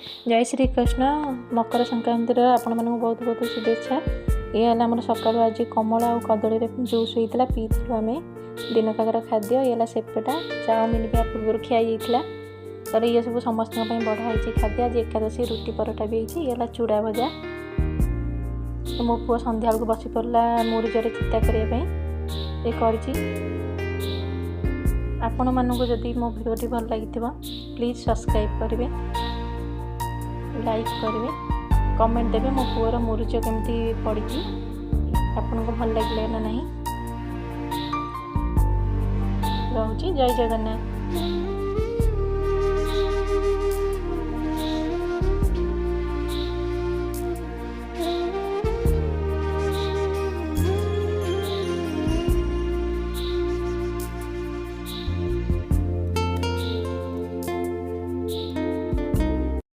जय श्री कृष्ण। मकर संक्रांति आपण मानक बहुत बहुत शुभेच्छा। ये आम सकाल आज कमला और कदली जूस होता पीलु आम दिनकर खाद्य। ये सेपेटा चाउमिन भी पूर्व खिया तर ये सब समस्त बढ़ाई खाद्य। आज एकादशी रुटी परोटा भी होती। ये चूड़ा भजा। मो पु संध्या बेलू बसी पड़ा मुरुजरे चिता करने आपण मानक जदि मो भिडियो भल लगी प्लीज सब्सक्राइब करेंगे, लाइक करेंगे, कमेंट देवे मो पुअर मुरुज केमती पड़ी आपन को भल लगे ना नहीं। रोची जय जगन्नाथ।